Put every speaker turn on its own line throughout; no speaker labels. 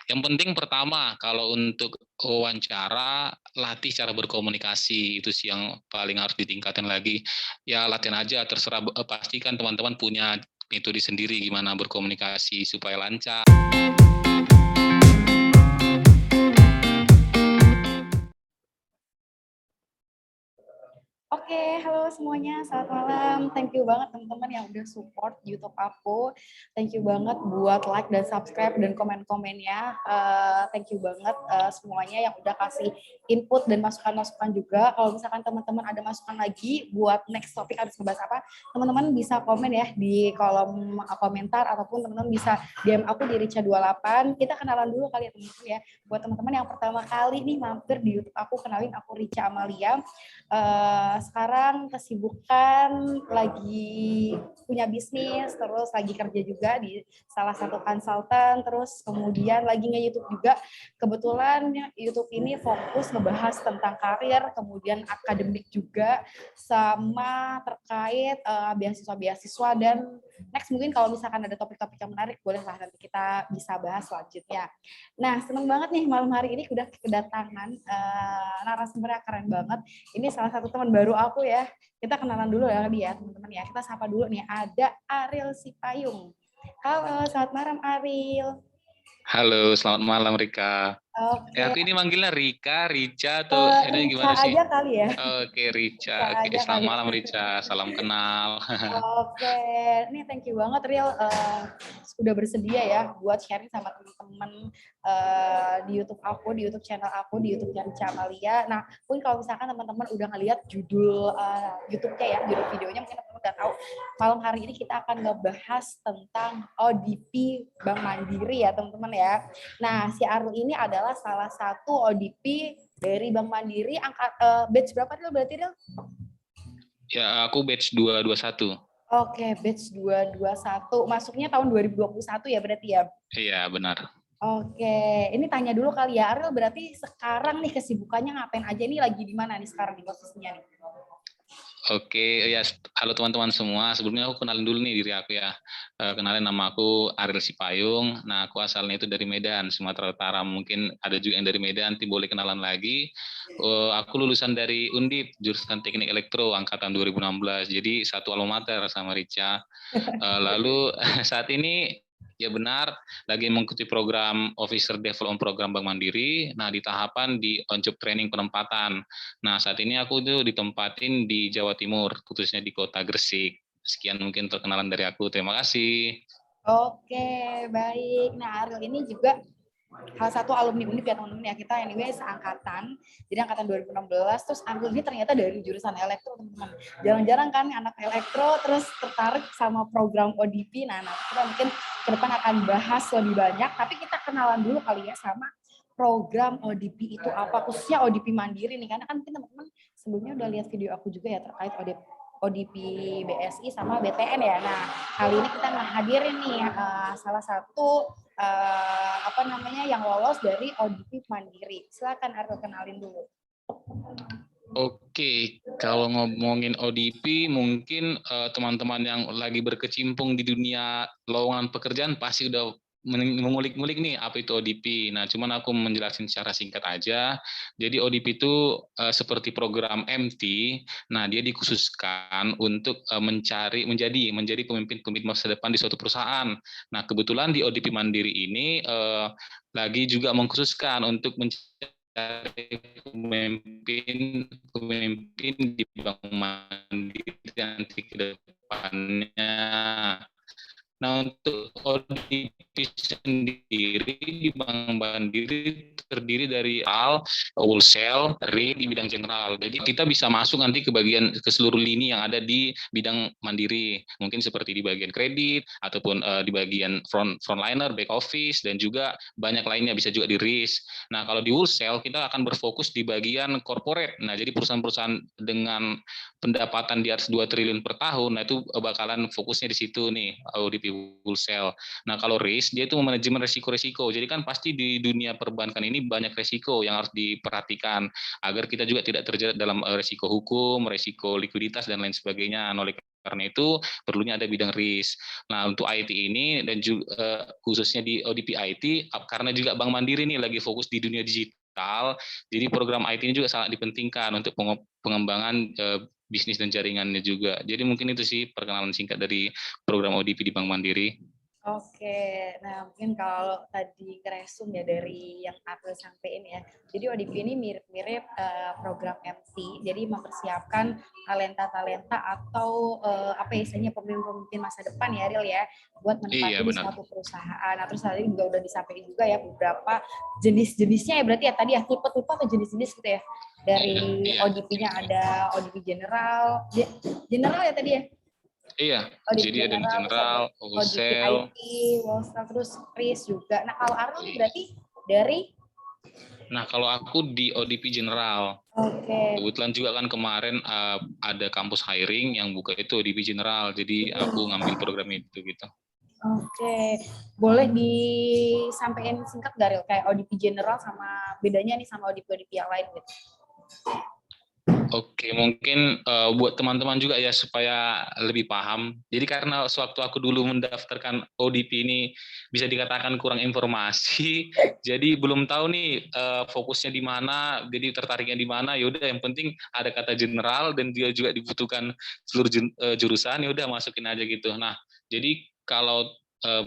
Yang penting pertama, kalau untuk wawancara, latih cara berkomunikasi, itu sih yang paling harus ditingkatin lagi. Ya latihan aja, terserah, pastikan teman-teman punya metode sendiri gimana berkomunikasi supaya lancar.
Oke, halo semuanya, selamat malam. Thank you banget teman-teman yang udah support YouTube aku. Thank you banget buat like dan subscribe dan komen-komennya. Thank you banget semuanya yang udah kasih input dan masukan-masukan juga. Kalau misalkan teman-teman ada masukan lagi buat next topik harus ngebahas apa, teman-teman bisa komen ya di kolom komentar ataupun teman-teman bisa DM aku di Rica28. Kita kenalan dulu kali ya teman-teman ya. Buat teman-teman yang pertama kali nih mampir di YouTube aku, kenalin aku Rica Amalia. Sekarang kesibukan lagi punya bisnis, terus lagi kerja juga di salah satu konsultan, terus kemudian lagi nge-YouTube juga. Kebetulan YouTube ini fokus ngebahas tentang karir, kemudian akademik juga, sama terkait beasiswa-beasiswa, dan next mungkin kalau misalkan ada topik-topik yang menarik, bolehlah nanti kita bisa bahas selanjutnya. Nah, seneng banget nih malam hari ini udah kedatangan narasumber yang keren banget. Ini salah satu teman baru aku ya. Kita kenalan dulu ya dia, teman-teman ya. Kita sapa dulu nih. Ada Ariel Sipayung. Halo, selamat malam Ariel.
Halo, selamat malam Rika.
Oke,
Aku ini manggilnya Rika, Rica, atau ini
Rica
gimana sih?
aja kali ya.
Oke,
Rica
Rica. Oke,
aja
selamat
kali.
malam Rica. Salam kenal.
Oke, ini thank you banget Riel udah bersedia ya buat sharing sama teman-teman di YouTube aku, di YouTube channel aku, di YouTube Rica Amalia. Nah, pun kalau misalkan teman-teman udah ngeliat judul YouTube-nya ya, judul videonya mungkin teman-teman udah tahu. Malam hari ini kita akan ngebahas tentang ODP Bank Mandiri ya teman-teman ya. Nah, si Arul ini adalah salah satu ODP dari Bank Mandiri. Batch berapa Riel berarti Riel?
Ya, aku batch 221.
Oke, batch 221. Masuknya tahun 2021 ya berarti ya?
Iya, benar.
Oke, ini tanya dulu kali ya, Ariel, berarti sekarang nih kesibukannya ngapain aja nih, lagi di mana nih sekarang nih posisinya nih?
Oke, ya, halo teman-teman semua. Sebelumnya aku kenalin dulu nih diri aku ya. Kenalin, nama aku Ariel Sipayung. Nah, aku asalnya itu dari Medan, Sumatera Utara. Mungkin ada juga yang dari Medan, nanti boleh kenalan lagi. Aku lulusan dari Undip, jurusan Teknik Elektro, angkatan 2016. Jadi satu alma mater sama Rica. Lalu saat ini ya benar lagi mengikuti program Officer Development Program Bank Mandiri. Nah, di tahapan di on-job training penempatan. Nah, saat ini aku tuh ditempatin di Jawa Timur, khususnya di Kota Gresik. Sekian mungkin perkenalan dari aku. Terima kasih.
Oke, baik. Nah, Ariel ini juga salah satu alumni Undip ya teman-teman ya, kita anyway seangkatan, jadi angkatan 2016. Terus Ariel ini ternyata dari jurusan elektro teman-teman. Jarang-jarang kan anak elektro terus tertarik sama program ODP. Nah, kita mungkin ke depan akan bahas lebih banyak, tapi kita kenalan dulu kali ya sama program ODP itu apa, khususnya ODP Mandiri nih, karena kan mungkin teman-teman sebelumnya udah lihat video aku juga ya terkait ODP BSI sama BTN ya. Nah, kali ini kita ngehadirin nih salah satu yang lolos dari ODP Mandiri. Silakan Arto kenalin dulu.
Oke, kalau ngomongin ODP, mungkin teman-teman yang lagi berkecimpung di dunia lowongan pekerjaan pasti udah mengulik-ngulik nih apa itu ODP. Nah, cuman aku menjelaskan secara singkat aja. Jadi ODP itu seperti program MT. Nah, dia dikhususkan untuk menjadi pemimpin masa depan di suatu perusahaan. Nah, kebetulan di ODP Mandiri ini lagi juga mengkhususkan untuk pemimpin di Bank Mandiri nanti ke depannya. Nah, untuk ODP sendiri di Bank Mandiri terdiri dari wholesale, RI di bidang general. Jadi kita bisa masuk nanti ke seluruh lini yang ada di bidang Mandiri. Mungkin seperti di bagian kredit ataupun di bagian frontliner, back office, dan juga banyak lainnya, bisa juga di risk. Nah, kalau di wholesale kita akan berfokus di bagian corporate. Nah, jadi perusahaan-perusahaan dengan pendapatan di atas 2 triliun per tahun, nah itu bakalan fokusnya di situ nih, ODP wholesale. Nah, kalau risk, dia itu manajemen resiko-resiko. Jadi kan pasti di dunia perbankan ini banyak resiko yang harus diperhatikan agar kita juga tidak terjerat dalam resiko hukum, resiko likuiditas, dan lain sebagainya. Oleh karena itu perlunya ada bidang risk. Nah, untuk IT ini dan juga khususnya di ODP IT, karena juga Bank Mandiri nih lagi fokus di dunia digital, jadi program IT ini juga sangat dipentingkan untuk pengembangan bisnis dan jaringannya juga. Jadi mungkin itu sih perkenalan singkat dari program ODP di Bank Mandiri.
Oke, nah mungkin kalau tadi ngeresum ya dari yang April sampaikan ya. Jadi ODP ini mirip-mirip program MC, jadi mempersiapkan talenta-talenta atau apa ya istilahnya pemimpin masa depan ya Ariel ya, buat menempati
Iya,
di
benar.
suatu perusahaan. Nah terus tadi juga udah disampaikan juga ya beberapa jenis-jenisnya ya berarti ya tadi ya tipe-tipe atau jenis-jenis gitu ya. Dari
Iya.
ODP-nya ada ODP general, general ya tadi ya.
Iya,
ODP
jadi ada
general, terus ada
general,
ODP
wholesale.
IT, wholesale, terus RIS juga. Nah, kalau Arul nih berarti dari?
Nah, kalau aku di ODP general.
Oke.
Kebetulan juga kan kemarin ada kampus hiring yang buka itu ODP general, jadi aku ngambil program itu gitu.
Oke, boleh disampaikan singkat gak Ril? Kayak ODP general sama bedanya nih sama ODP yang lain gitu.
Oke, mungkin buat teman-teman juga ya supaya lebih paham. Jadi karena sewaktu aku dulu mendaftarkan ODP ini bisa dikatakan kurang informasi, jadi belum tahu nih fokusnya di mana, jadi tertariknya di mana. Yaudah, yang penting ada kata general dan dia juga dibutuhkan seluruh jurusan. Yaudah masukin aja gitu. Nah, jadi kalau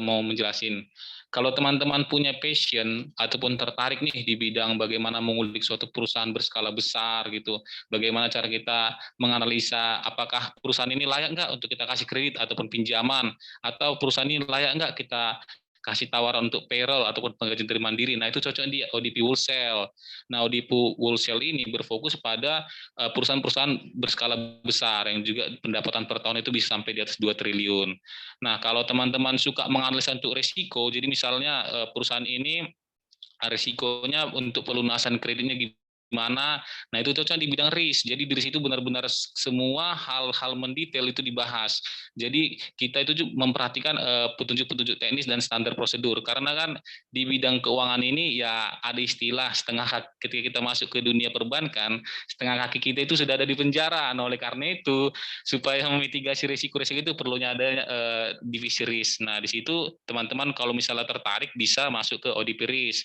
mau menjelasin, kalau teman-teman punya passion ataupun tertarik nih di bidang bagaimana mengulik suatu perusahaan berskala besar gitu, bagaimana cara kita menganalisa apakah perusahaan ini layak nggak untuk kita kasih kredit ataupun pinjaman, atau perusahaan ini layak nggak kita kasih tawaran untuk payroll ataupun penggajian dari mandiri. Nah, itu cocok di ODP Wholesale. Nah, ODP Wholesale ini berfokus pada perusahaan-perusahaan berskala besar yang juga pendapatan per tahun itu bisa sampai di atas 2 triliun. Nah, kalau teman-teman suka menganalisa untuk risiko, jadi misalnya perusahaan ini risikonya untuk pelunasan kreditnya gimana. Nah, itu cocok di bidang risk. Jadi di situ benar-benar semua hal-hal mendetail itu dibahas. Jadi kita itu memperhatikan petunjuk-petunjuk teknis dan standar prosedur. Karena kan di bidang keuangan ini ya ada istilah setengah kaki, ketika kita masuk ke dunia perbankan, setengah kaki kita itu sudah ada di penjara. Nah, oleh karena itu supaya memitigasi risiko-risiko itu perlunya ada divisi risk. Nah, di situ teman-teman kalau misalnya tertarik bisa masuk ke ODP risk.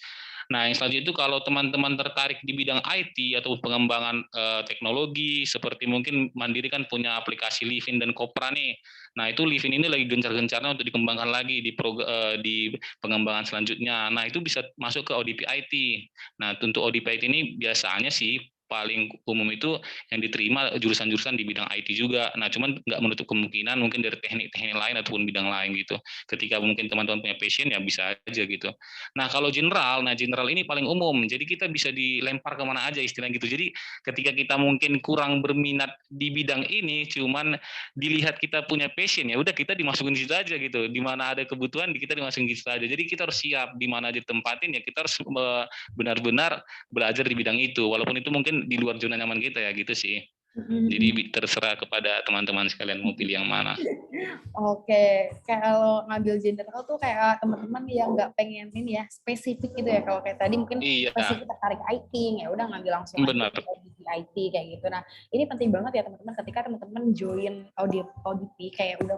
Nah, yang selanjutnya itu kalau teman-teman tertarik di bidang IT atau pengembangan teknologi, seperti mungkin Mandiri kan punya aplikasi Livin dan Kopra nih. Nah, itu Livin ini lagi gencar-gencarnya untuk dikembangkan lagi di pengembangan selanjutnya. Nah, itu bisa masuk ke ODP IT. Nah, untuk ODP IT ini biasanya sih paling umum itu yang diterima jurusan-jurusan di bidang IT juga. Nah, cuman nggak menutup kemungkinan mungkin dari teknik-teknik lain ataupun bidang lain gitu. Ketika mungkin teman-teman punya passion ya bisa aja gitu. Nah, kalau general, general ini paling umum. Jadi kita bisa dilempar kemana aja istilah gitu. Jadi ketika kita mungkin kurang berminat di bidang ini, cuman dilihat kita punya passion, ya udah kita dimasukin di situ aja gitu. Di mana ada kebutuhan, kita dimasukin di situ aja. Jadi kita harus siap di mana ditempatin, ya kita harus benar-benar belajar di bidang itu. Walaupun itu mungkin di luar zona nyaman kita ya gitu sih. Jadi terserah kepada teman-teman sekalian mau pilih yang mana.
Oke, kalau ngambil general tuh kayak teman-teman yang nggak pengen ini ya spesifik gitu ya. Kalau kayak tadi mungkin
Iya,
spesifik tertarik IT, ya udah ngambil langsung aja
benar.
di IT kayak gitu. Nah, ini penting banget ya teman-teman ketika teman-teman join ODP kayak udah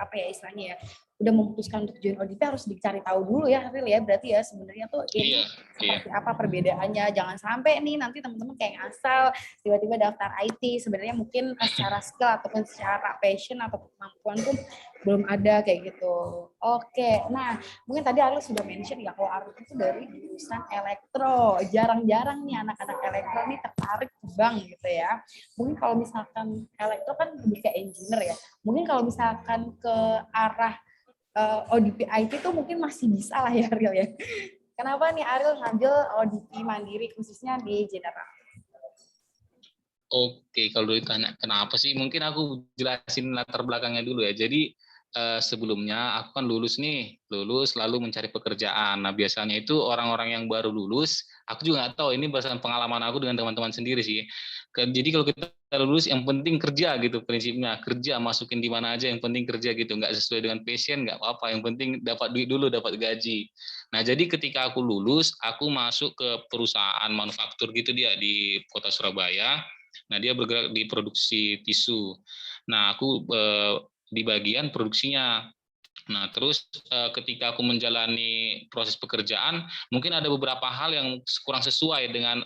apa ya istilahnya ya, udah memutuskan untuk join ODP harus dicari tahu dulu ya, Ril ya. Berarti ya sebenarnya tuh ini seperti apa perbedaannya. Jangan sampai nih nanti teman-teman kayak ngasal tiba-tiba daftar IT, sebenarnya mungkin secara skill ataupun secara passion atau kemampuan pun belum ada kayak gitu. Oke, nah mungkin tadi Ariel sudah mention ya kalau Ariel itu dari jurusan elektro. Jarang-jarang nih anak-anak elektro nih tertarik ke bank gitu ya. Mungkin kalau misalkan elektro kan lebih ke engineer ya. Mungkin kalau misalkan ke arah ODP IT tuh mungkin masih bisa lah ya Ariel ya. Kenapa nih Ariel ngambil ODP Mandiri khususnya di general?
Oke, kalau ditanya kenapa sih, mungkin aku jelasin latar belakangnya dulu ya. Jadi sebelumnya aku kan lulus lalu mencari pekerjaan. Nah, biasanya itu orang-orang yang baru lulus, aku juga nggak tahu, ini berdasarkan pengalaman aku dengan teman-teman sendiri sih. Jadi kalau kita lulus yang penting kerja gitu prinsipnya, kerja masukin di mana aja yang penting kerja gitu, nggak sesuai dengan passion nggak apa-apa, yang penting dapat duit dulu, dapat gaji. Nah, jadi ketika aku lulus, aku masuk ke perusahaan manufaktur gitu dia di kota Surabaya. Nah, dia bergerak di produksi tisu. Nah, aku di bagian produksinya. Nah, terus ketika aku menjalani proses pekerjaan, mungkin ada beberapa hal yang kurang sesuai dengan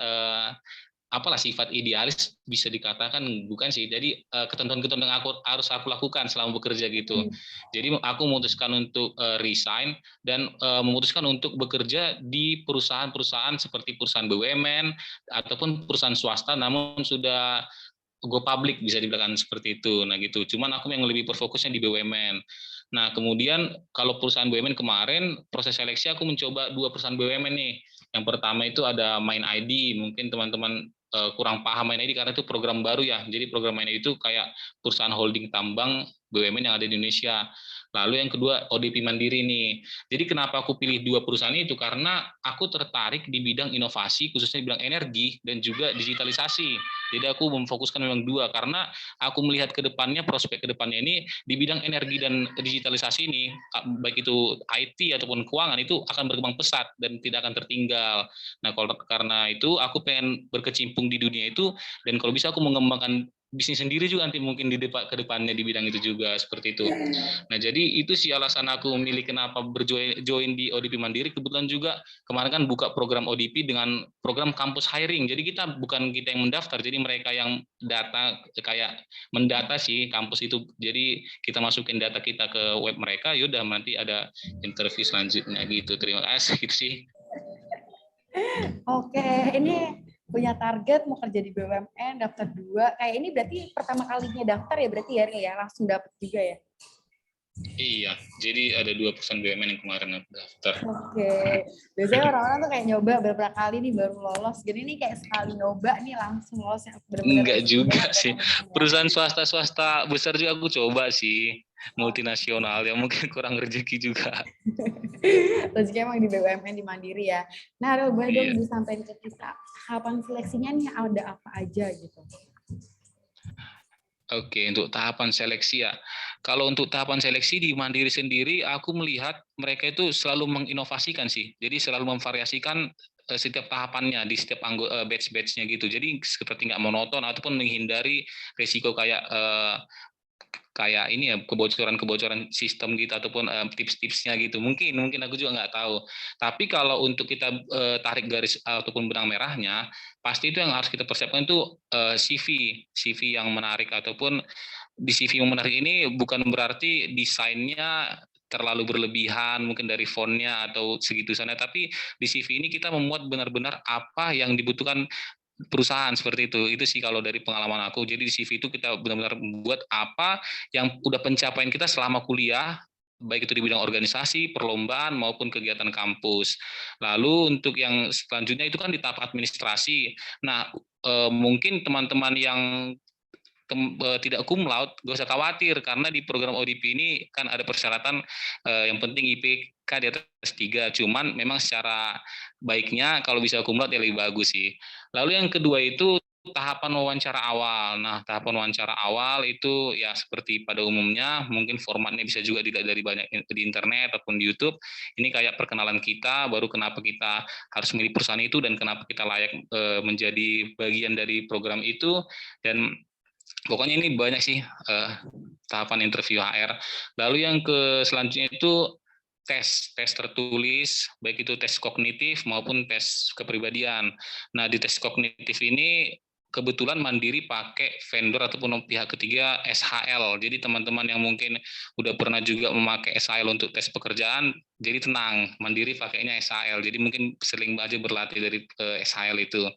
apalah sifat idealis bisa dikatakan bukan sih. Jadi ketentuan-ketentuan yang harus aku lakukan selama bekerja gitu. Jadi aku memutuskan untuk resign dan memutuskan untuk bekerja di perusahaan-perusahaan seperti perusahaan BUMN ataupun perusahaan swasta, namun sudah go public bisa dibilang seperti itu. Nah gitu. Cuman aku yang lebih berfokusnya di BUMN. Nah kemudian kalau perusahaan BUMN kemarin proses seleksi aku mencoba 2 perusahaan BUMN nih. Yang pertama itu ada Main ID. Mungkin teman-teman kurang paham Main ID karena itu program baru ya. Jadi program Main ID itu kayak perusahaan holding tambang BUMN yang ada di Indonesia. Lalu yang kedua ODP Mandiri nih. Jadi kenapa aku pilih 2 perusahaan itu? Karena aku tertarik di bidang inovasi, khususnya di bidang energi dan juga digitalisasi. Jadi aku memfokuskan memang 2 karena aku melihat ke depannya, prospek ke depannya ini di bidang energi dan digitalisasi ini, baik itu IT ataupun keuangan itu akan berkembang pesat dan tidak akan tertinggal. Nah, karena itu aku pengen berkecimpung di dunia itu dan kalau bisa aku mengembangkan bisnis sendiri juga nanti mungkin di ke depannya di bidang itu juga seperti itu. Nah, jadi itu sih alasan aku memilih kenapa join di ODP Mandiri. Kebetulan juga kemarin kan buka program ODP dengan program kampus hiring. Jadi bukan kita yang mendaftar, jadi mereka yang data kayak mendata sih kampus itu. Jadi kita masukin data kita ke web mereka, yaudah nanti ada interview selanjutnya gitu. Terima kasih gitu sih.
Oke, ini punya target mau kerja di BUMN, daftar 2. Kayak ini berarti pertama kalinya daftar ya berarti ya, langsung dapet juga ya?
Iya, jadi ada 2 perusahaan BUMN yang kemarin aku daftar.
Oke, biasanya orang-orang tuh kayak nyoba beberapa kali nih baru lolos. Jadi ini kayak sekali nyoba nih langsung lolos yang benar-benar.
Enggak juga sih. Perusahaan swasta besar juga aku coba sih. Multinasional yang mungkin kurang rezeki juga.
Rezeki emang di BUMN, di Mandiri ya. Nah, boleh dong
Iya.
disampaikan ke kita, tahapan seleksinya nih ada apa aja gitu?
Oke, untuk tahapan seleksi ya. Kalau untuk tahapan seleksi di Mandiri sendiri, aku melihat mereka itu selalu menginovasikan sih. Jadi selalu memvariasikan setiap tahapannya di setiap batch-batchnya gitu. Jadi seperti nggak monoton ataupun menghindari risiko kayak ini ya kebocoran sistem gitu ataupun tips-tipsnya gitu mungkin aku juga nggak tahu, tapi kalau untuk kita tarik garis ataupun benang merahnya pasti itu yang harus kita persiapkan itu CV yang menarik, ataupun di CV yang menarik ini bukan berarti desainnya terlalu berlebihan mungkin dari fontnya atau segitu sana, tapi di CV ini kita memuat benar-benar apa yang dibutuhkan perusahaan seperti itu sih kalau dari pengalaman aku. Jadi di CV itu kita benar-benar buat apa yang udah pencapaian kita selama kuliah, baik itu di bidang organisasi, perlombaan maupun kegiatan kampus. Lalu untuk yang selanjutnya itu kan di tahap administrasi. Nah, mungkin teman-teman yang tidak cum laude, gak usah khawatir karena di program ODP ini kan ada persyaratan yang penting IPK di atas 3, cuman memang secara baiknya kalau bisa cum laude ya lebih bagus sih. Lalu yang kedua itu tahapan wawancara awal. Nah, tahapan wawancara awal itu ya seperti pada umumnya, mungkin formatnya bisa juga dilihat dari banyak di internet ataupun di YouTube. Ini kayak perkenalan kita, baru kenapa kita harus memilih perusahaan itu dan kenapa kita layak menjadi bagian dari program itu, dan pokoknya ini banyak sih tahapan interview HR. Lalu yang selanjutnya itu tes tertulis, baik itu tes kognitif maupun tes kepribadian. Nah, di tes kognitif ini kebetulan Mandiri pakai vendor ataupun pihak ketiga SHL. Jadi teman-teman yang mungkin udah pernah juga memakai SHL untuk tes pekerjaan, jadi tenang, Mandiri pakainya SHL. Jadi mungkin sering aja berlatih dari SHL itu.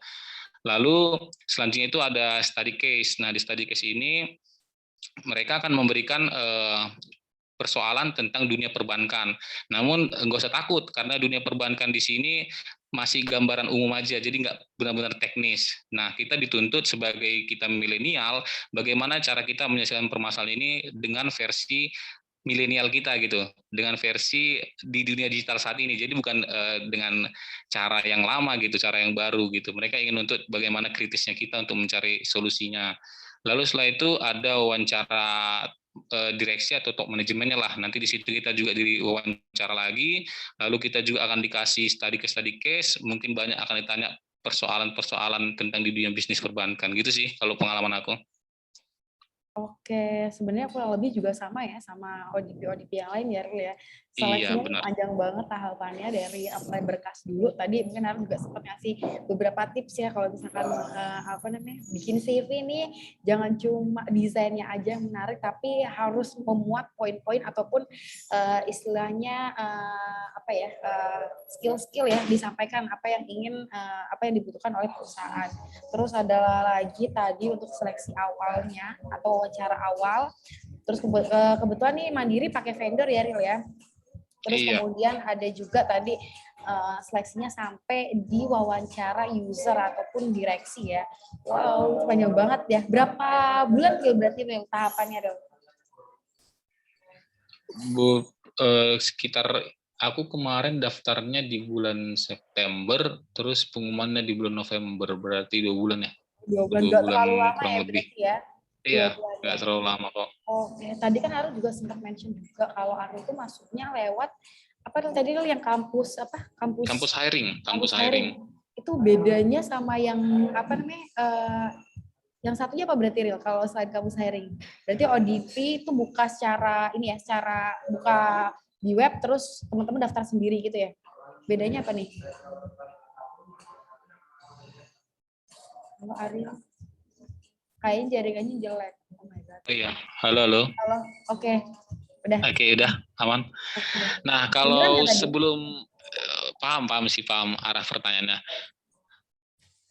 Lalu selanjutnya itu ada study case. Nah, di study case ini mereka akan memberikan persoalan tentang dunia perbankan. Namun nggak usah takut karena dunia perbankan di sini masih gambaran umum aja, jadi nggak benar-benar teknis. Nah, kita dituntut sebagai kita milenial, bagaimana cara kita menyelesaikan permasalahan ini dengan versi milenial kita gitu, dengan versi di dunia digital saat ini. Jadi bukan dengan cara yang lama gitu, cara yang baru gitu. Mereka ingin untuk bagaimana kritisnya kita untuk mencari solusinya. Lalu setelah itu ada wawancara direksi atau top manajemennya lah. Nanti di situ kita juga diwawancara lagi. Lalu kita juga akan dikasih study case. Mungkin banyak akan ditanya persoalan-persoalan tentang di dunia bisnis perbankan gitu sih kalau pengalaman aku.
Oke, sebenarnya kurang lebih juga sama ya, sama ODP-ODP yang lain ya, Ril ya.
Iya
Seleksinya
benar.
panjang banget tahapannya dari apply berkas dulu. Tadi mungkin Harun juga sempat ngasih beberapa tips ya kalau misalkan bikin CV nih jangan cuma desainnya aja yang menarik, tapi harus memuat poin-poin ataupun istilahnya skill-skill ya disampaikan apa yang apa yang dibutuhkan oleh perusahaan. Terus ada lagi tadi untuk seleksi awalnya atau wawancara awal. Terus kebetulan nih Mandiri pakai vendor ya, Ril ya. Terus
Iya.
kemudian ada juga tadi seleksinya sampai di wawancara user ataupun direksi ya. Wow, panjang banget ya. Berapa bulan Ril berarti Ril tahapannya dong?
Sekitar aku kemarin daftarnya di bulan September, terus pengumumannya di bulan November, berarti 2 bulan ya.
2 bulan,
2
nggak
bulan
terlalu lama
kurang
ya
lebih.
berarti ya?
Iya,
2 bulan
nggak
ya.
terlalu lama kok.
Oke, tadi kan Arul juga sempat mention juga kalau Arul itu masuknya lewat apa tadi Ril yang kampus apa?
Kampus hiring.
Itu bedanya sama yang apa namanya? Yang satunya apa berarti Ril kalau selain kampus hiring? Berarti ODP itu buka secara ini ya, secara buka di web terus teman-teman daftar sendiri gitu ya. Bedanya apa nih? Halo Ariel. Kayaknya jaringannya jelek. Oh my God.
Iya, halo.
Halo, oke. Udah.
Oke, udah aman.
Oke.
Nah, kalau sebelum paham arah pertanyaannya.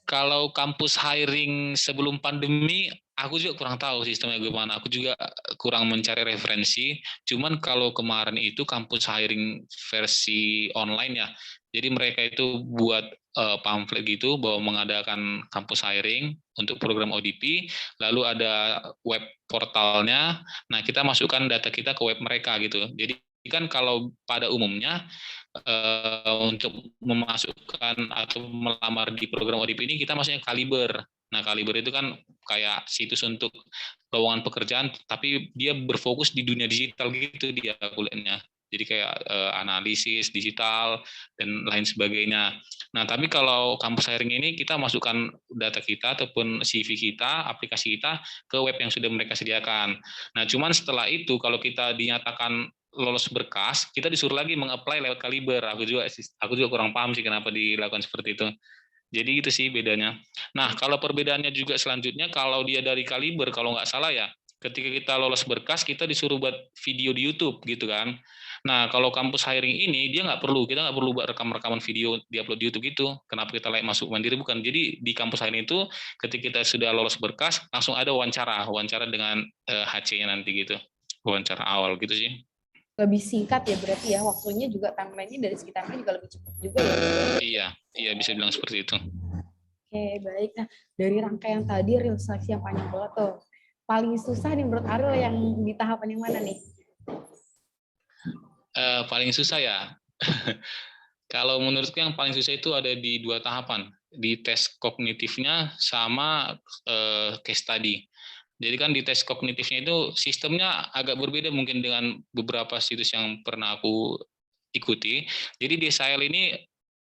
Kalau kampus hiring sebelum pandemi, aku juga kurang tahu sistemnya gimana. Aku juga kurang mencari referensi. Cuman kalau kemarin itu kampus hiring versi online ya. Jadi mereka itu buat pamflet gitu bahwa mengadakan kampus hiring untuk program ODP. Lalu ada web portalnya. Nah, kita masukkan data kita ke web mereka gitu. Jadi kan kalau pada umumnya untuk memasukkan atau melamar di program ODP ini kita masuknya Kaliber. Nah, Kaliber itu kan kayak situs untuk lowongan pekerjaan, tapi dia berfokus di dunia digital gitu dia kuliahnya. Jadi kayak analisis digital dan lain sebagainya. Nah, tapi kalau kampus hiring ini kita masukkan data kita ataupun CV kita, aplikasi kita ke web yang sudah mereka sediakan. Nah, cuman setelah itu kalau kita dinyatakan lolos berkas, kita disuruh lagi meng-apply lewat Kaliber. Aku juga kurang paham sih kenapa dilakukan seperti itu. Jadi itu sih bedanya. Nah, kalau perbedaannya juga selanjutnya, kalau dia dari Kaliber, kalau nggak salah ya, ketika kita lolos berkas, kita disuruh buat video di YouTube gitu kan. Nah, kalau kampus hiring ini, kita nggak perlu buat rekam-rekaman video di-upload di YouTube gitu. Kenapa kita masuk mandiri? Bukan. Jadi di kampus hiring itu, ketika kita sudah lolos berkas, langsung ada wawancara dengan HC-nya nanti gitu. Wawancara awal gitu sih.
Lebih singkat ya berarti ya, waktunya juga timeline-nya dari segi timeline juga lebih cepat juga ya.
Iya bisa bilang seperti itu.
Oke, baik. Nah, dari rangkaian tadi real seleksi yang panjang banget tuh. Paling susah nih menurut Ariel yang di tahapan yang mana nih?
Paling susah ya. Kalau menurutku yang paling susah itu ada di 2 tahapan, di tes kognitifnya sama case study. Jadi kan di tes kognitifnya itu sistemnya agak berbeda mungkin dengan beberapa situs yang pernah aku ikuti. Jadi di SIL ini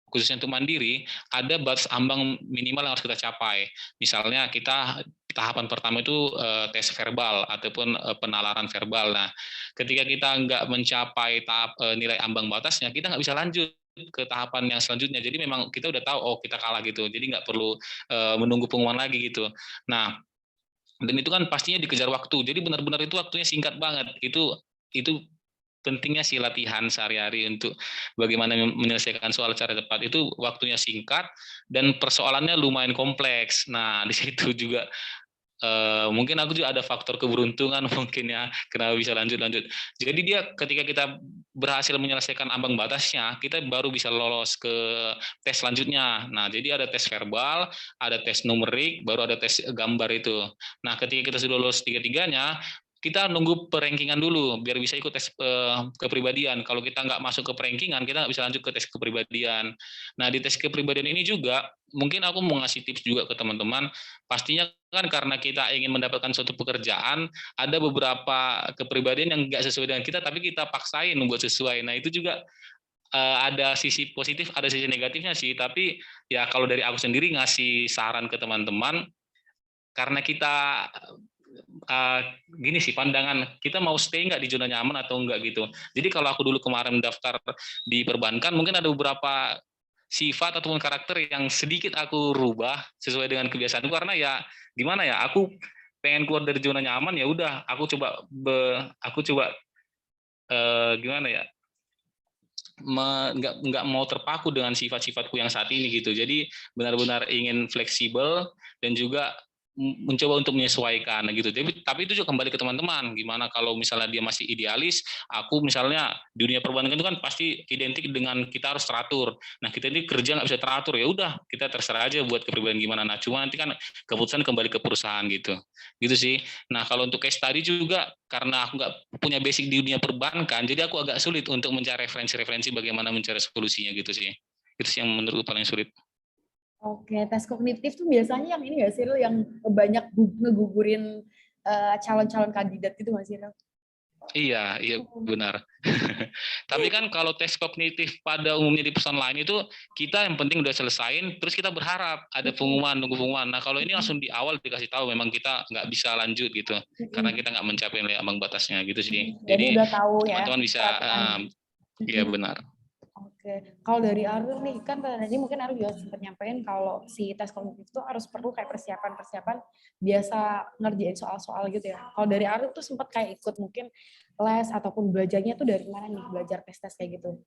khususnya untuk mandiri ada batas ambang minimal yang harus kita capai. Misalnya kita tahapan pertama itu tes verbal ataupun penalaran verbal. Nah, ketika kita nggak mencapai tahap nilai ambang batasnya, kita nggak bisa lanjut ke tahapan yang selanjutnya. Jadi memang kita udah tahu oh kita kalah gitu. Jadi nggak perlu menunggu pengumuman lagi gitu. Nah, dan itu kan pastinya dikejar waktu. Jadi benar-benar itu waktunya singkat banget. Itu pentingnya sih latihan sehari-hari untuk bagaimana menyelesaikan soal secara cepat. Itu waktunya singkat dan persoalannya lumayan kompleks. Nah, di situ juga mungkin aku juga ada faktor keberuntungan mungkin ya kenapa bisa lanjut. Jadi dia ketika kita berhasil menyelesaikan ambang batasnya, kita baru bisa lolos ke tes selanjutnya. Nah, jadi ada tes verbal, ada tes numerik, baru ada tes gambar itu. Nah, ketika kita sudah lolos tiga-tiganya, kita nunggu perankingan dulu biar bisa ikut tes kepribadian. Kalau kita nggak masuk ke perankingan, kita nggak bisa lanjut ke tes kepribadian. Nah, di tes kepribadian ini juga mungkin aku mau ngasih tips juga ke teman-teman. Pastinya kan karena kita ingin mendapatkan suatu pekerjaan, ada beberapa kepribadian yang nggak sesuai dengan kita, tapi kita paksain membuat sesuai. Nah, itu juga ada sisi positif, ada sisi negatifnya sih. Tapi ya kalau dari aku sendiri ngasih saran ke teman-teman, karena kita gini sih pandangan kita mau stay nggak di zona nyaman atau enggak gitu. Jadi kalau aku dulu kemarin daftar di perbankan, mungkin ada beberapa sifat ataupun karakter yang sedikit aku rubah sesuai dengan kebiasaanku, karena ya gimana ya, aku pengen keluar dari zona nyaman, ya udah aku coba gimana ya, nggak mau terpaku dengan sifat-sifatku yang saat ini gitu. Jadi benar-benar ingin fleksibel dan juga mencoba untuk menyesuaikan gitu. Tapi itu juga kembali ke teman-teman. Gimana kalau misalnya dia masih idealis, aku misalnya di dunia perbankan itu kan pasti identik dengan kita harus teratur. Nah kita ini kerja nggak bisa teratur, ya udah kita terserah aja buat kepribadian gimana. Nah cuma nanti kan keputusan kembali ke perusahaan gitu. Gitu sih. Nah kalau untuk case tadi juga karena aku nggak punya basic di dunia perbankan, jadi aku agak sulit untuk mencari referensi-referensi bagaimana mencari solusinya gitu sih. Itu sih yang menurutku paling sulit.
Oke, tes kognitif tuh biasanya yang ini nggak sih, Ril, yang banyak ngegugurin calon-calon kandidat gitu nggak sih, Ril?
Iya benar. Tapi kan kalau tes kognitif pada umumnya di perusahaan lain itu kita yang penting udah selesain, terus kita berharap ada pengumuman, nunggu pengumuman. Nah kalau ini langsung di awal dikasih tahu memang kita nggak bisa lanjut gitu, karena kita nggak mencapai ambang batasnya gitu sih.
Jadi udah tahu ya
teman-teman bisa, iya benar.
Oke, kalau dari Arul nih, kan tadi mungkin Arul juga sempat nyampein kalau si tes kognitif itu harus perlu kayak persiapan biasa ngerjain soal-soal gitu ya. Kalau dari Arul tuh sempat kayak ikut mungkin les ataupun belajarnya tuh dari mana nih, belajar tes-tes kayak gitu?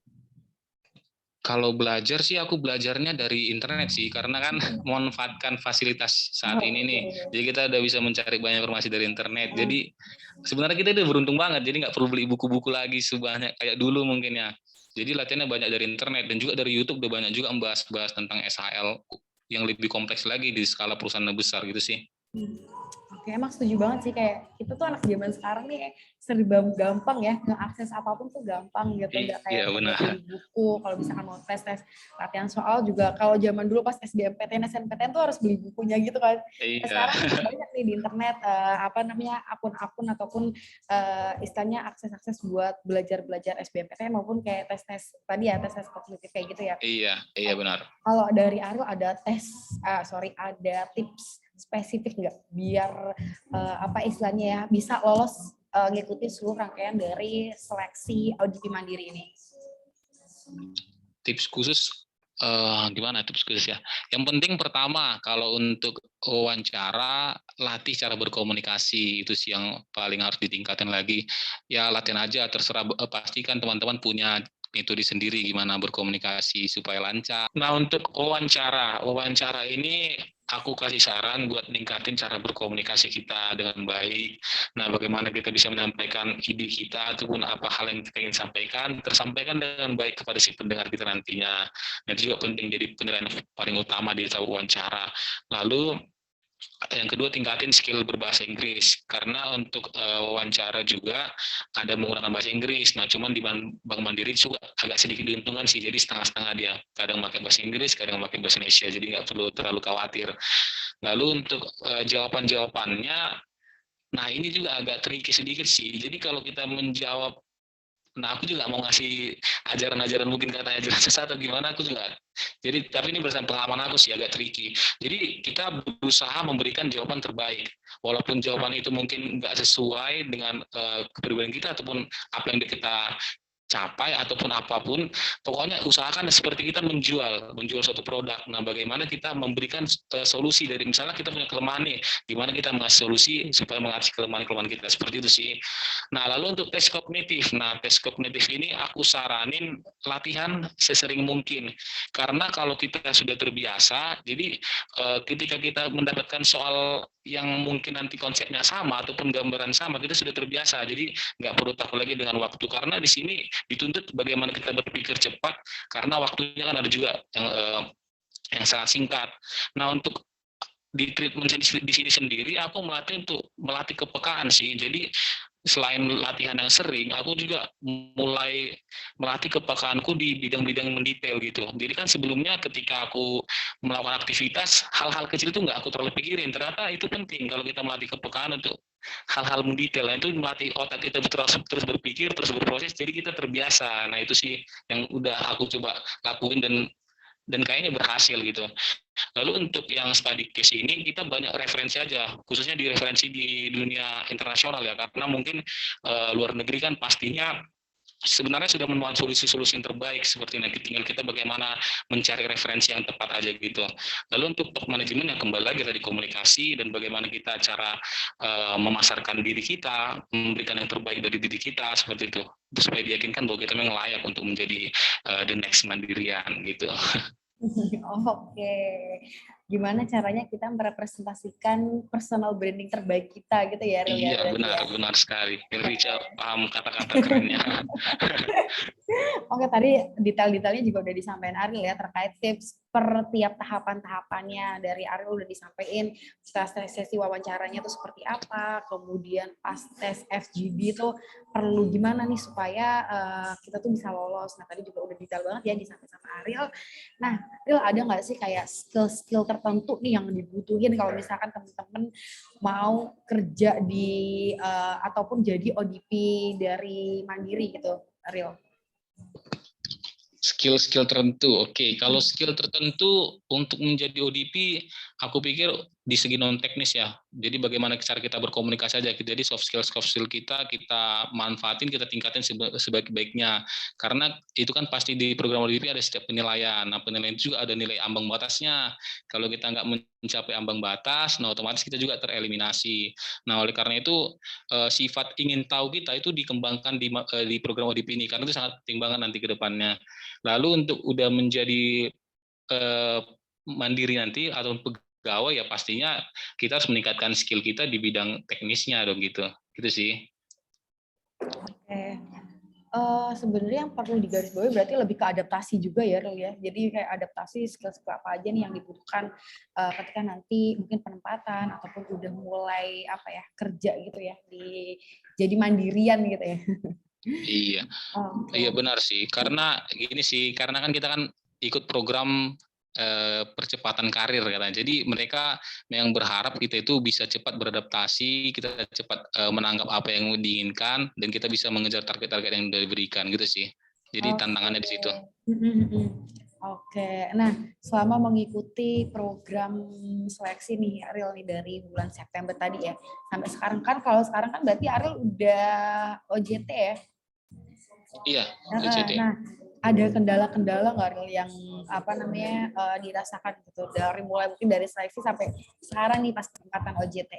Kalau belajar sih aku belajarnya dari internet sih, karena kan memanfaatkan fasilitas saat ini nih. Jadi kita udah bisa mencari banyak informasi dari internet. Jadi sebenarnya kita udah beruntung banget, jadi nggak perlu beli buku-buku lagi sebanyak kayak dulu mungkin ya. Jadi latihannya banyak dari internet dan juga dari YouTube udah banyak juga membahas tentang SHL yang lebih kompleks lagi di skala perusahaan besar gitu sih.
Oke, emang setuju banget sih, kayak kita tuh anak zaman sekarang nih serba gampang ya, ngeakses apapun tuh gampang gitu, nggak kayak beli buku. Kalau misalkan mau tes latihan soal juga, kalau zaman dulu pas SBMPTN, SNPTN tuh harus beli bukunya gitu kan. Sekarang banyak nih di internet akun-akun ataupun istilahnya akses buat belajar SBMPTN maupun kayak tes tadi ya, tes kognitif kayak gitu ya.
Iya benar.
Kalau dari Arul ada ada tips spesifik nggak biar istilahnya ya bisa lolos ngikutin seluruh rangkaian dari seleksi audisi mandiri ini?
Tips khusus gimana tips khusus ya? Yang penting pertama kalau untuk wawancara, latih cara berkomunikasi, itu sih yang paling harus ditingkatin lagi. Ya latihan aja, terserah, pastikan teman-teman punya metode sendiri gimana berkomunikasi supaya lancar. Nah untuk wawancara ini aku kasih saran buat ningkatin cara berkomunikasi kita dengan baik. Nah, bagaimana kita bisa menyampaikan ide kita ataupun apa hal yang kita ingin sampaikan, tersampaikan dengan baik kepada si pendengar kita nantinya. Nah, itu juga penting, jadi penilaian paling utama di wawancara. Lalu yang kedua, tingkatin skill berbahasa Inggris, karena untuk wawancara juga ada menggunakan bahasa Inggris. Nah, cuman di Bank Mandiri juga agak sedikit diuntungkan sih, jadi setengah-setengah dia. Kadang pakai bahasa Inggris, kadang pakai bahasa Indonesia, jadi nggak perlu terlalu khawatir. Lalu untuk jawaban-jawabannya, nah ini juga agak tricky sedikit sih. Jadi kalau kita menjawab, nah aku juga mau ngasih ajaran-ajaran mungkin katanya jelas sesat atau gimana, aku juga. Jadi tapi ini berdasarkan pengalaman aku sih agak tricky. Jadi kita berusaha memberikan jawaban terbaik, walaupun jawaban itu mungkin nggak sesuai dengan kepribadian kita ataupun apa yang kita capai ataupun apapun, pokoknya usahakan seperti kita menjual suatu produk. Nah, bagaimana kita memberikan solusi dari misalnya kita punya kelemahan nih, gimana kita mengasih solusi supaya mengatasi kelemahan kita, seperti itu sih. Nah, lalu untuk tes kognitif. Nah, tes kognitif ini aku saranin latihan sesering mungkin. Karena kalau kita sudah terbiasa, jadi ketika kita mendapatkan soal yang mungkin nanti konsepnya sama ataupun gambaran sama, kita sudah terbiasa. Jadi nggak perlu takut lagi dengan waktu, karena di sini dituntut bagaimana kita berpikir cepat, karena waktunya kan ada juga yang sangat singkat. Nah, untuk di treatment di sini sendiri, aku melatih kepekaan sih. Jadi selain latihan yang sering, aku juga mulai melatih kepekaanku di bidang-bidang mendetail gitu. Jadi kan sebelumnya ketika aku melakukan aktivitas, hal-hal kecil itu nggak aku terlalu pikirin. Ternyata itu penting kalau kita melatih kepekaan untuk hal-hal mendetail. Nah, itu melatih otak kita terus berpikir, terus berproses, jadi kita terbiasa. Nah itu sih yang udah aku coba lakuin dan kayaknya berhasil gitu. Lalu untuk yang study case ini kita banyak referensi aja, khususnya di referensi di dunia internasional ya, karena mungkin luar negeri kan pastinya sebenarnya sudah menemukan solusi-solusi yang terbaik seperti ini. Tinggal kita bagaimana mencari referensi yang tepat aja gitu. Lalu untuk top manajemen yang kembali lagi tadi komunikasi dan bagaimana kita cara memasarkan diri kita, memberikan yang terbaik dari diri kita seperti itu supaya diyakinkan bahwa kita memang layak untuk menjadi the next mandirian gitu.
Oke, gimana caranya kita merepresentasikan personal branding terbaik kita gitu ya, Ril ya,
Iya,
berarti ya.
benar sekali. Rica paham kata-kata kerennya.
Oke, tadi detail-detailnya juga udah disampaikan Ariel ya, terkait tips per tiap tahapan-tahapannya dari Ariel udah disampaikan. Setelah sesi wawancaranya itu seperti apa, kemudian pas tes FGD itu perlu gimana nih supaya kita tuh bisa lolos. Nah tadi juga udah detail banget ya disampaikan sama Ariel. Nah Ariel, ada nggak sih kayak skill-skill tertentu nih yang dibutuhin kalau misalkan teman-teman mau kerja di ataupun jadi ODP dari Mandiri gitu, Ariel?
Skill-skill tertentu. Oke, kalau skill tertentu untuk menjadi ODP, aku pikir di segi non teknis ya. Jadi bagaimana cara kita berkomunikasi aja. Jadi soft skill kita manfaatin, kita tingkatin sebaik-baiknya. Karena itu kan pasti di program ODP ada setiap penilaian. Nah, penilaian itu juga ada nilai ambang batasnya. Kalau kita nggak mencapai ambang batas, nah otomatis kita juga tereliminasi. Nah, oleh karena itu sifat ingin tahu kita itu dikembangkan di program ODP ini karena itu sangat penting banget nanti ke depannya. Lalu untuk udah menjadi mandiri nanti atau pegawai ya pastinya kita harus meningkatkan skill kita di bidang teknisnya dong gitu. Gitu sih.
Oke. Sebenarnya yang perlu digarisbawahi berarti lebih ke adaptasi juga ya, Ril ya. Jadi kayak adaptasi skill-skill apa aja nih yang dibutuhkan ketika nanti mungkin penempatan ataupun udah mulai apa ya kerja gitu ya di jadi mandirian gitu ya.
Iya. Iya benar sih. Karena gini sih, karena kan kita kan ikut program percepatan karir katanya. Jadi mereka yang berharap kita itu bisa cepat beradaptasi, kita cepat menanggap apa yang diinginkan dan kita bisa mengejar target-target yang sudah diberikan gitu sih. Jadi tantangannya di situ.
Oke, nah selama mengikuti program seleksi nih Ariel nih dari bulan September tadi ya, sampai sekarang kan kalau sekarang kan berarti Ariel udah OJT ya?
Iya, OJT.
Nah, ada kendala-kendala nggak Ariel yang apa namanya dirasakan gitu dari mulai mungkin dari seleksi sampai sekarang nih pas penempatan OJT?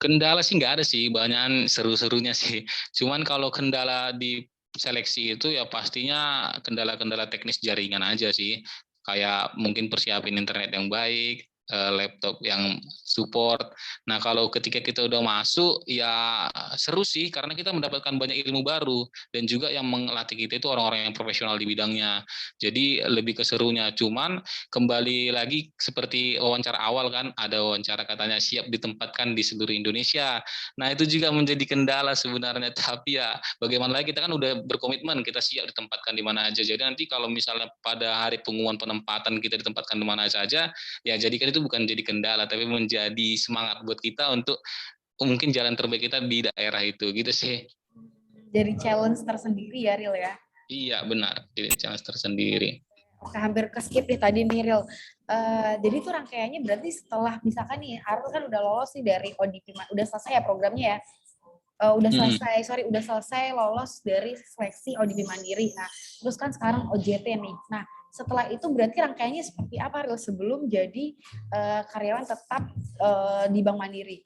Kendala sih nggak ada sih, banyak seru-serunya sih. Cuman kalau kendala di seleksi itu ya pastinya kendala-kendala teknis jaringan aja sih. Kayak mungkin persiapin internet yang baik, laptop yang support. Nah kalau ketika kita udah masuk ya seru sih karena kita mendapatkan banyak ilmu baru dan juga yang melatih kita itu orang-orang yang profesional di bidangnya. Jadi lebih keserunya. Cuman kembali lagi seperti wawancara awal kan ada wawancara katanya siap ditempatkan di seluruh Indonesia. Nah itu juga menjadi kendala sebenarnya. Tapi ya bagaimana lagi kita kan udah berkomitmen kita siap ditempatkan di mana aja. Jadi nanti kalau misalnya pada hari pengumuman penempatan kita ditempatkan di mana saja, ya jadikan itu bukan jadi kendala tapi menjadi semangat buat kita untuk mungkin jalan terbaik kita di daerah itu gitu sih.
Jadi challenge tersendiri ya Ril ya?
Iya benar, jadi challenge tersendiri.
Oke, hampir ke skip nih tadi nih Ril. Jadi itu rangkaiannya berarti setelah misalkan nih Ariel kan udah lolos nih dari ODP, udah selesai ya programnya ya? Udah selesai lolos dari seleksi ODP Mandiri. Nah, terus kan sekarang OJT nih. Nah, setelah itu berarti rangkaiannya seperti apa Ril sebelum jadi karyawan tetap di Bank Mandiri?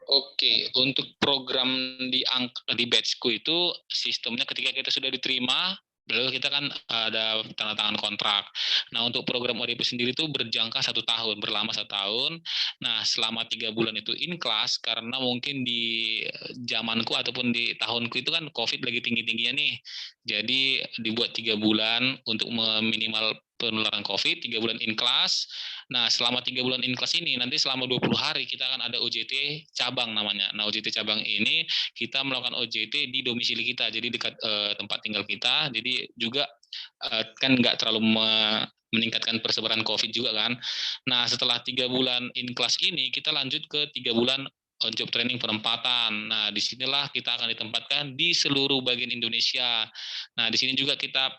Oke, untuk program di batchku itu sistemnya ketika kita sudah diterima, lalu kita kan ada tanda tangan kontrak. Nah untuk program ODP sendiri itu berjangka 1 tahun, berlama 1 tahun. Nah selama 3 bulan itu in class karena mungkin di zamanku ataupun di tahunku itu kan COVID lagi tinggi-tingginya nih. Jadi dibuat 3 bulan untuk meminimal penularan COVID, 3 bulan in class. Nah, selama 3 bulan in class ini, nanti selama 20 hari kita akan ada OJT cabang namanya. Nah, OJT cabang ini kita melakukan OJT di domisili kita, jadi dekat tempat tinggal kita. Jadi juga kan nggak terlalu meningkatkan persebaran COVID juga kan. Nah, setelah 3 bulan in class ini, kita lanjut ke 3 bulan on job training penempatan. Nah, disinilah kita akan ditempatkan di seluruh bagian Indonesia. Nah, di sini juga kita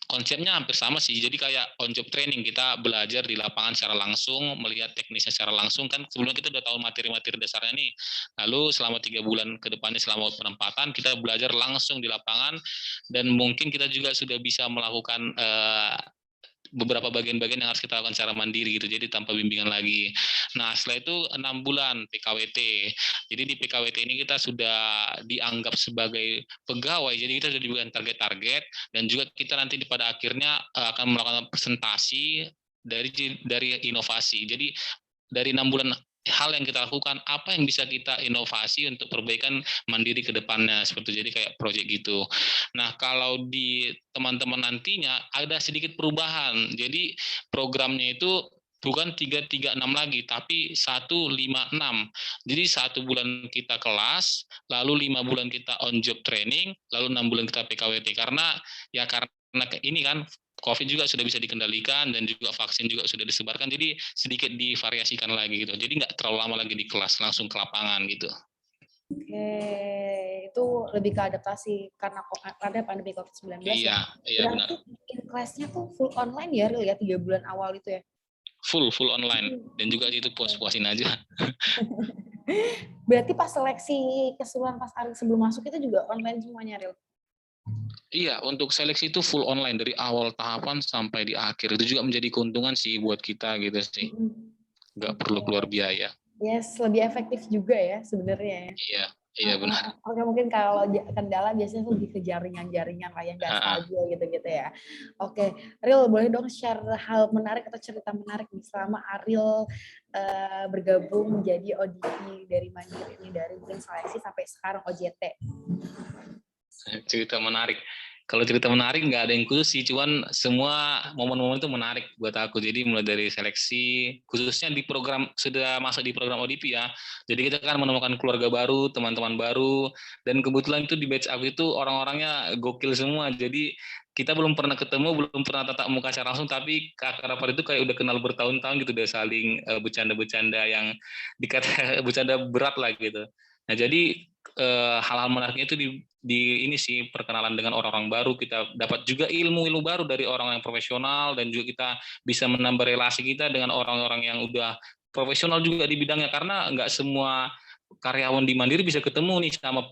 konsepnya hampir sama sih. Jadi kayak on job training, kita belajar di lapangan secara langsung, melihat teknisnya secara langsung kan. Sebelum kita udah tahu materi-materi dasarnya nih. Lalu selama 3 bulan ke depannya selama penempatan kita belajar langsung di lapangan, dan mungkin kita juga sudah bisa melakukan beberapa bagian-bagian yang harus kita lakukan secara mandiri gitu, jadi tanpa bimbingan lagi. Nah, setelah itu 6 bulan PKWT. Jadi di PKWT ini kita sudah dianggap sebagai pegawai, jadi kita sudah diberikan target-target, dan juga kita nanti pada akhirnya akan melakukan presentasi dari inovasi. Jadi dari 6 bulan hal yang kita lakukan, apa yang bisa kita inovasi untuk perbaikan mandiri ke depannya, seperti jadi kayak proyek gitu. Nah, kalau di teman-teman nantinya ada sedikit perubahan. Jadi programnya itu bukan 3-3-6 lagi, tapi 1-5-6. Jadi 1 bulan kita kelas, lalu 5 bulan kita on job training, lalu 6 bulan kita PKWT. Karena ini kan COVID juga sudah bisa dikendalikan, dan juga vaksin juga sudah disebarkan, jadi sedikit divariasikan lagi gitu. Jadi nggak terlalu lama lagi di kelas, langsung ke lapangan gitu.
Oke, itu lebih ke adaptasi karena ada pandemi COVID-19
Iya,
ya.
iya benar.
Berarti in class-nya tuh full online ya, Ril, ya 3 bulan awal itu ya?
Full online, dan juga itu puas-puasin aja.
Berarti pas seleksi keseluruhan pas Aril sebelum masuk itu juga online semuanya, Ril?
Iya, untuk seleksi itu full online dari awal tahapan sampai di akhir. Itu juga menjadi keuntungan sih buat kita gitu sih. Nggak perlu keluar biaya.
Yes, lebih efektif juga ya sebenarnya.
Iya benar.
Oke, mungkin kalau kendala biasanya lebih ke jaringan-jaringan lah yang nggak stabil gitu-gitu ya. Oke, Ril boleh dong share hal menarik atau cerita menarik nih selama Aril bergabung menjadi ODP dari Mandiri ini, dari mungkin seleksi sampai sekarang OJT.
Cerita menarik. Kalau cerita menarik nggak ada yang khusus sih, cuman semua momen-momen itu menarik buat aku. Jadi mulai dari seleksi, khususnya di program, sudah masuk di program ODP ya. Jadi kita kan menemukan keluarga baru, teman-teman baru, dan kebetulan itu di batch aku itu orang-orangnya gokil semua. Jadi kita belum pernah ketemu, belum pernah tatap muka secara langsung, tapi kakak rapat itu kayak udah kenal bertahun-tahun gitu, udah saling bercanda-bercanda yang dikata bercanda berat lah gitu. Nah, jadi hal-hal menariknya itu di ini sih, perkenalan dengan orang-orang baru, kita dapat juga ilmu-ilmu baru dari orang yang profesional, dan juga kita bisa menambah relasi kita dengan orang-orang yang udah profesional juga di bidangnya, karena nggak semua karyawan di Mandiri bisa ketemu nih sama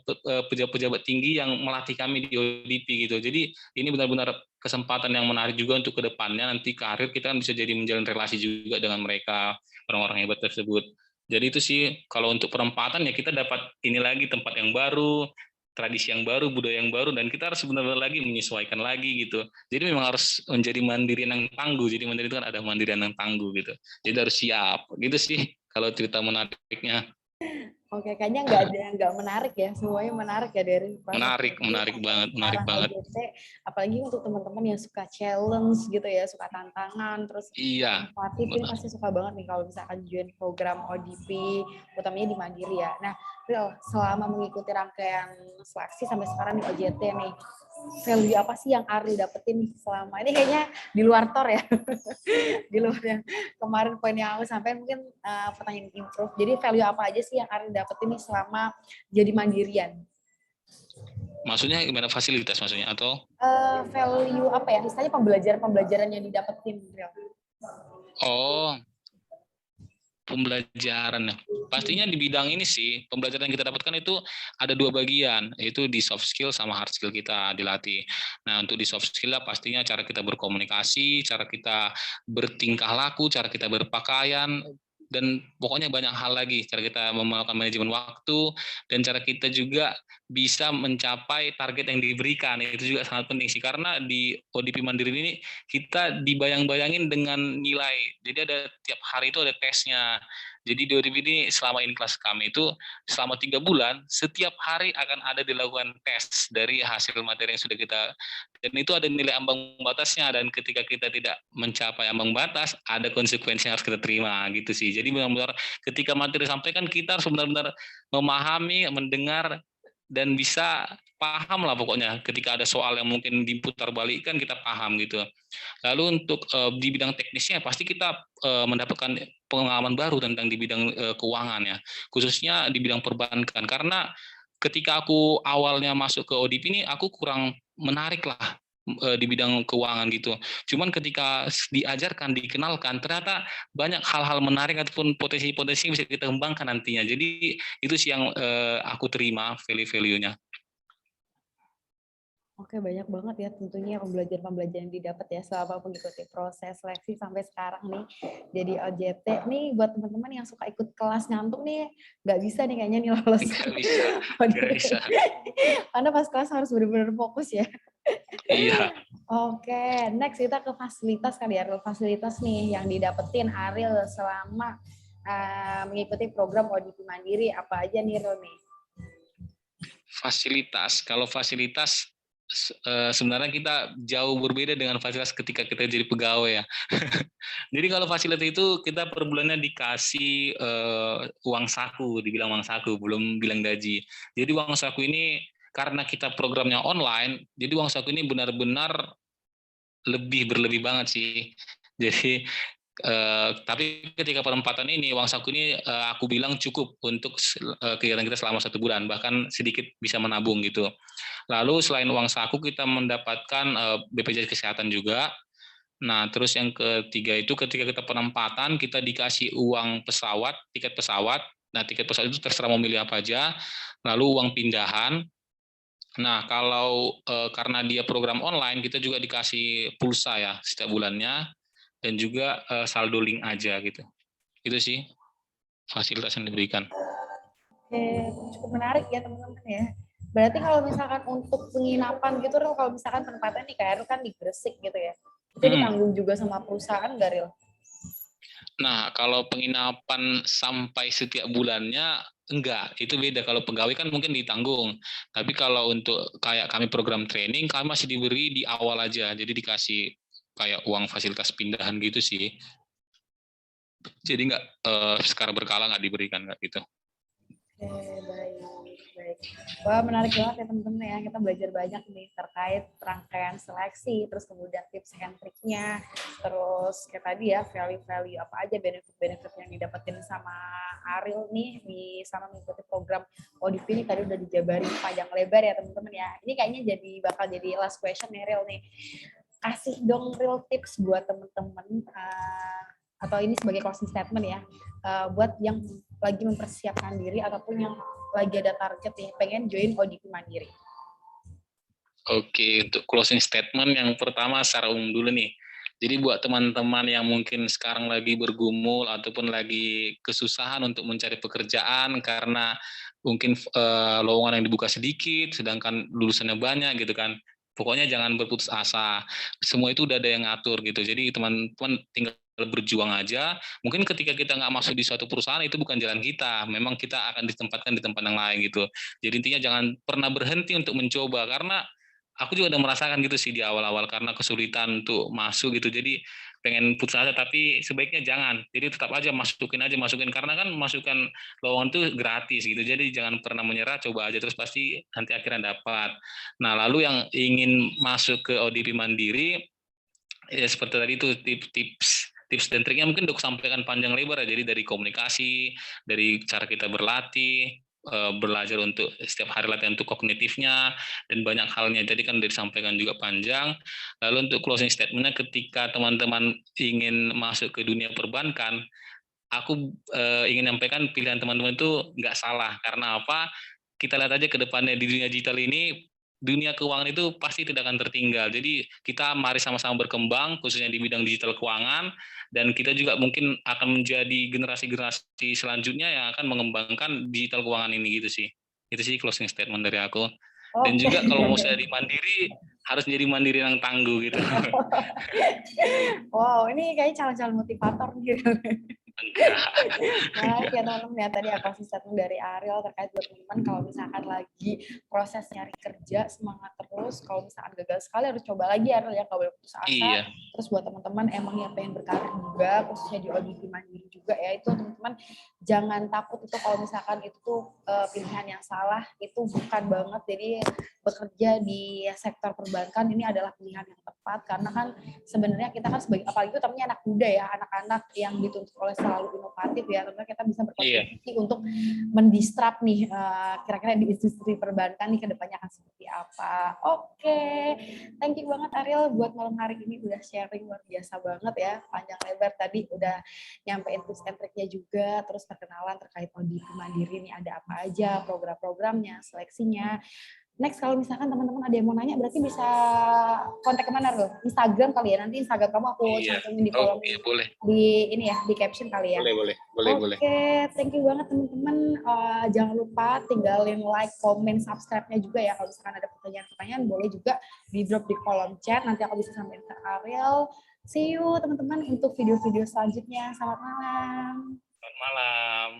pejabat-pejabat tinggi yang melatih kami di ODP gitu. Jadi ini benar-benar kesempatan yang menarik juga untuk kedepannya nanti karir kita kan bisa jadi menjalin relasi juga dengan mereka, orang-orang hebat tersebut. Jadi itu sih, kalau untuk perempatan ya kita dapat ini lagi, tempat yang baru, tradisi yang baru, budaya yang baru, dan kita harus benar-benar lagi menyesuaikan lagi gitu. Jadi memang harus menjadi mandirian yang tangguh. Jadi mandiri itu kan ada mandirian yang tangguh gitu. Jadi harus siap. Gitu sih kalau cerita menariknya.
Oke, kayaknya nggak ada yang nggak menarik ya, semuanya menarik ya dari
Menarik banget.
OJT, apalagi untuk teman-teman yang suka challenge gitu ya, suka tantangan, terus
Iya.
inovatif, ini pasti suka banget nih kalau misalkan join program ODP, utamanya di Mandiri ya. Nah, Ril, selama mengikuti rangkaian seleksi sampai sekarang di OJT nih, value apa sih yang Ari dapetin selama ini? Kayaknya di luar tor ya. Di luar yang kemarin poin yang aku sampaikan, mungkin pertanyaan improve. Jadi value apa aja sih yang Ari dapetin nih selama jadi mandirian?
Maksudnya gimana, fasilitas maksudnya atau?
Value apa ya? Misalnya pembelajaran yang didapetin, Ril.
Oh, pembelajaran. Pastinya di bidang ini sih, pembelajaran yang kita dapatkan itu ada 2 bagian, yaitu di soft skill sama hard skill kita dilatih. Nah, untuk di soft skill pastinya cara kita berkomunikasi, cara kita bertingkah laku, cara kita berpakaian, dan pokoknya banyak hal lagi, cara kita melakukan manajemen waktu, dan cara kita juga bisa mencapai target yang diberikan. Itu juga sangat penting sih, karena di ODP Mandiri ini kita dibayang-bayangin dengan nilai. Jadi ada tiap hari itu ada tesnya. Jadi di ODP ini selama in kelas kami itu selama 3 bulan, setiap hari akan ada dilakukan tes dari hasil materi yang sudah kita, dan itu ada nilai ambang batasnya, dan ketika kita tidak mencapai ambang batas, ada konsekuensi yang harus kita terima gitu sih. Jadi benar-benar ketika materi disampaikan, kita harus benar-benar memahami, mendengar, dan bisa paham lah pokoknya. Ketika ada soal yang mungkin diputar balik kan kita paham gitu. Lalu untuk di bidang teknisnya pasti kita mendapatkan pengalaman baru tentang di bidang keuangan ya, khususnya di bidang perbankan. Karena ketika aku awalnya masuk ke ODP ini aku kurang menarik lah di bidang keuangan gitu. Cuman ketika diajarkan, dikenalkan, ternyata banyak hal-hal menarik ataupun potensi-potensi yang bisa kita kembangkan nantinya. Jadi itu sih yang aku terima value-value-nya.
Oke, banyak banget ya tentunya pembelajaran-pembelajaran yang didapat ya selama mengikuti proses seleksi sampai sekarang nih jadi OJT. Nih buat teman-teman yang suka ikut kelas ngantuk nih, nggak bisa nih kayaknya nih lolos.
Nggak bisa, nggak bisa.
Karena pas kelas harus benar-benar fokus ya.
Iya.
Oke, next kita ke fasilitas kali ya. Fasilitas nih yang didapetin Ariel selama mengikuti program ODP Mandiri, apa aja nih Ril nih?
Fasilitas, kalau fasilitas sebenarnya kita jauh berbeda dengan fasilitas ketika kita jadi pegawai ya. Jadi kalau fasilitas itu kita per bulannya dikasih uang saku, dibilang uang saku, belum bilang gaji. Jadi uang saku ini karena kita programnya online, jadi uang saku ini benar-benar berlebih banget sih. Jadi tapi ketika penempatan ini uang saku ini aku bilang cukup untuk kegiatan kita selama 1 bulan, bahkan sedikit bisa menabung gitu. Lalu selain uang saku kita mendapatkan BPJS Kesehatan juga. Nah terus yang ketiga itu ketika kita penempatan kita dikasih uang pesawat, tiket pesawat. Nah tiket pesawat itu terserah mau milih apa aja. Lalu uang pindahan. Nah kalau karena dia program online kita juga dikasih pulsa ya setiap bulannya. Dan juga saldo link aja gitu. Itu sih fasilitas yang diberikan.
Oke, cukup menarik ya teman-teman ya. Berarti kalau misalkan untuk penginapan gitu, kalau misalkan tempatnya di KRU kan di Gresik gitu ya, itu ditanggung juga sama perusahaan nggak, Ril?
Nah, kalau penginapan sampai setiap bulannya enggak, itu beda. Kalau pegawai kan mungkin ditanggung. Tapi kalau untuk kayak kami program training, kami masih diberi di awal aja. Jadi dikasih kayak uang fasilitas pindahan gitu sih. Jadi nggak secara berkala nggak diberikan nggak gitu.
Oke, baik. Wah, menarik banget ya teman-teman ya. Kita belajar banyak nih terkait rangkaian seleksi, terus kemudian tips and triknya, terus kayak tadi ya value-value apa aja benefit-benefit yang didapetin sama Ariel nih di sama mengikuti program ODP ini tadi udah dijabarin panjang lebar ya teman-teman ya. Ini kayaknya bakal jadi last question nih Ariel nih. Kasih dong real tips buat teman-teman atau ini sebagai closing statement ya buat yang lagi mempersiapkan diri ataupun yang lagi ada target nih pengen join ODP Mandiri.
Oke, untuk closing statement yang pertama secara umum dulu nih. Jadi buat teman-teman yang mungkin sekarang lagi bergumul ataupun lagi kesusahan untuk mencari pekerjaan karena mungkin lowongan yang dibuka sedikit, sedangkan lulusannya banyak gitu kan. Pokoknya jangan berputus asa. Semua itu udah ada yang ngatur gitu. Jadi teman-teman tinggal berjuang aja. Mungkin ketika kita nggak masuk di suatu perusahaan itu bukan jalan kita. Memang kita akan ditempatkan di tempat yang lain gitu. Jadi intinya jangan pernah berhenti untuk mencoba karena aku juga udah merasakan gitu sih di awal-awal karena kesulitan untuk masuk gitu. Jadi pengen putus asa tapi sebaiknya jangan. Jadi tetap aja masukin karena kan masukan lowongan tuh gratis gitu. Jadi jangan pernah menyerah, coba aja terus pasti nanti akhirnya dapat. Nah, lalu yang ingin masuk ke ODP Mandiri ya seperti tadi itu tips dan triknya mungkin udah sampaikan panjang lebar ya. Jadi dari komunikasi, dari cara kita berlatih, belajar untuk setiap hari latihan untuk kognitifnya dan banyak halnya. Jadi kan udah disampaikan juga panjang. Lalu untuk closing statementnya ketika teman-teman ingin masuk ke dunia perbankan, aku ingin menyampaikan pilihan teman-teman itu nggak salah. Karena apa? Kita lihat aja ke depannya di dunia digital ini, dunia keuangan itu pasti tidak akan tertinggal. Jadi kita mari sama-sama berkembang, khususnya di bidang digital keuangan, dan kita juga mungkin akan menjadi generasi-generasi selanjutnya yang akan mengembangkan digital keuangan ini gitu sih. Itu sih closing statement dari aku. Dan juga kalau mau jadi mandiri, harus jadi mandiri yang tangguh gitu.
Wow, ini kayaknya calon-calon motivator nih. Baik ya teman-teman ya, tadi aku kasih statement dari Ariel terkait buat teman-teman kalau misalkan lagi proses nyari kerja semangat terus, kalau misalkan gagal sekali harus coba lagi Ariel ya, kalau boleh putus asa.
Iya.
Terus buat teman-teman emang yang pengen berkarir juga, khususnya di ODP Mandiri juga ya, itu teman-teman jangan takut itu kalau misalkan itu tuh pilihan yang salah, itu bukan banget. Jadi bekerja di sektor perbankan ini adalah pilihan yang tepat, karena kan sebenarnya kita kan sebagai, apalagi itu namanya anak muda ya, anak-anak yang dituntut oleh selalu inovatif ya, tentunya kita bisa berkontribusi untuk mendisrupt nih kira-kira di industri perbankan nih kedepannya akan seperti apa. Oke, thank you banget Ariel buat malam hari ini udah sharing luar biasa banget ya, panjang lebar tadi udah nyampein tips and triknya juga, terus perkenalan terkait audit mandiri ini ada apa aja, program-programnya, seleksinya. Next kalau misalkan teman-teman ada yang mau nanya berarti bisa kontak kemana loh? Instagram kali ya, nanti Instagram kamu aku cantumin di kolom
boleh.
di ini ya, di caption kali ya.
Boleh.
Oke, thank you banget teman-teman. Jangan lupa tinggalin like, comment, subscribe-nya juga ya. Kalau misalkan ada pertanyaan-pertanyaan boleh juga di drop di kolom chat. Nanti aku bisa sampaikan ke Ariel. See you teman-teman untuk video-video selanjutnya. Selamat malam.
Selamat malam.